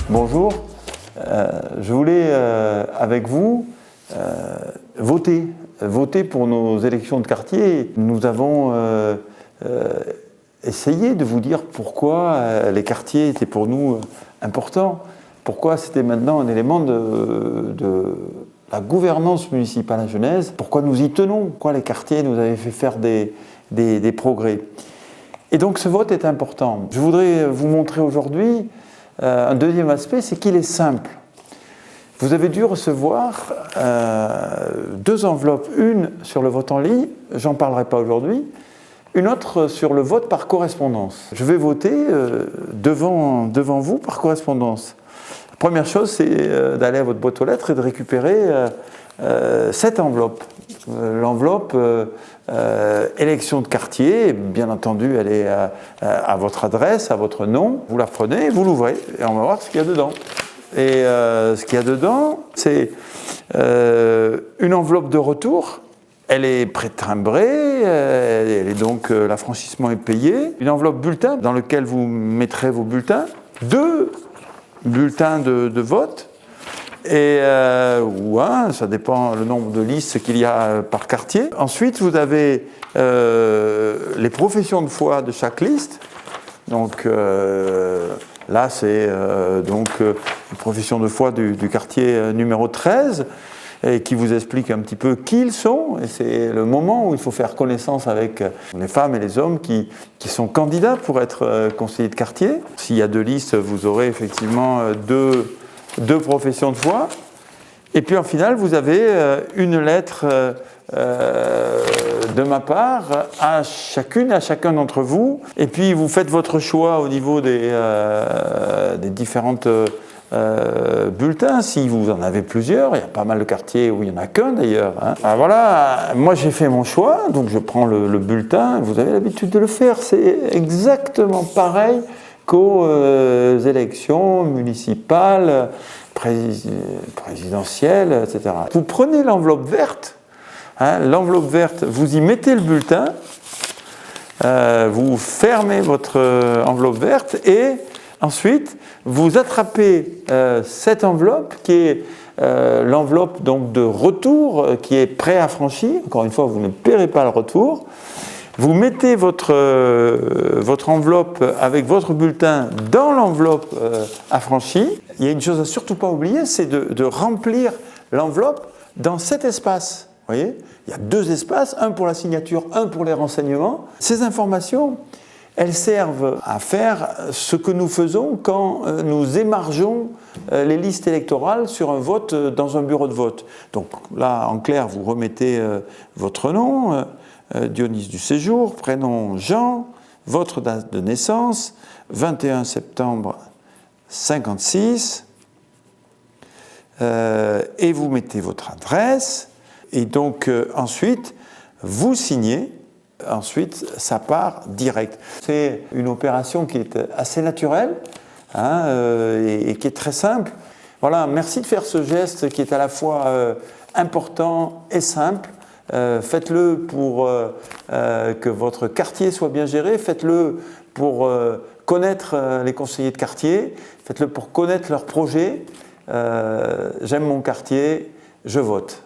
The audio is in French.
Bonjour, je voulais avec vous voter pour nos élections de quartier. Nous avons essayé de vous dire pourquoi les quartiers étaient pour nous importants, pourquoi c'était maintenant un élément de la gouvernance municipale à Genèse, pourquoi nous y tenons, pourquoi les quartiers nous avaient fait faire des progrès. Et donc ce vote est important. Je voudrais vous montrer aujourd'hui un deuxième aspect, c'est qu'il est simple. Vous avez dû recevoir deux enveloppes, une sur le vote en ligne, j'en parlerai pas aujourd'hui, une autre sur le vote par correspondance. Je vais voter devant vous par correspondance. La première chose, c'est d'aller à votre boîte aux lettres et de récupérer cette enveloppe. L'enveloppe élection de quartier, bien entendu, elle est à votre adresse, à votre nom. Vous la prenez, vous l'ouvrez et on va voir ce qu'il y a dedans. Et ce qu'il y a dedans, c'est une enveloppe de retour. Elle est pré-timbrée, elle est donc l'affranchissement est payé. Une enveloppe bulletin dans laquelle vous mettrez vos bulletins. Deux bulletins de vote. Ou un, ça dépend le nombre de listes qu'il y a par quartier. Ensuite, vous avez les professions de foi de chaque liste. Donc là, c'est une profession de foi du quartier numéro 13 et qui vous explique un petit peu qui ils sont. Et c'est le moment où il faut faire connaissance avec les femmes et les hommes qui sont candidats pour être conseillers de quartier. S'il y a deux listes, vous aurez effectivement deux professions de foi. Et puis en final, vous avez une lettre de ma part à chacun d'entre vous. Et puis vous faites votre choix au niveau des différentes bulletins. Si vous en avez plusieurs, il y a pas mal de quartiers où il n'y en a qu'un d'ailleurs. Alors voilà, moi j'ai fait mon choix, donc je prends le bulletin. Vous avez l'habitude de le faire. C'est exactement pareil qu'aux élections municipales, présidentielles, etc. Vous prenez l'enveloppe verte, l'enveloppe verte, vous y mettez le bulletin, vous fermez votre enveloppe verte et ensuite vous attrapez cette enveloppe qui est l'enveloppe donc de retour qui est préaffranchie. Encore une fois, vous ne paierez pas le retour. Vous mettez votre enveloppe avec votre bulletin dans l'enveloppe affranchie. Il y a une chose à surtout pas oublier, c'est de remplir l'enveloppe dans cet espace. Vous voyez, il y a deux espaces, un pour la signature, un pour les renseignements. Ces informations, elles servent à faire ce que nous faisons quand nous émargeons les listes électorales sur un vote dans un bureau de vote. Donc là, en clair, vous remettez votre nom, Dionys du Séjour, prénom Jean, votre date de naissance, 21 septembre 56, et vous mettez votre adresse, et donc ensuite, vous signez, ensuite ça part direct. C'est une opération qui est assez naturelle et qui est très simple. Voilà, merci de faire ce geste qui est à la fois important et simple. Faites-le pour que votre quartier soit bien géré, faites-le pour connaître les conseillers de quartier, faites-le pour connaître leurs projets. J'aime mon quartier, je vote.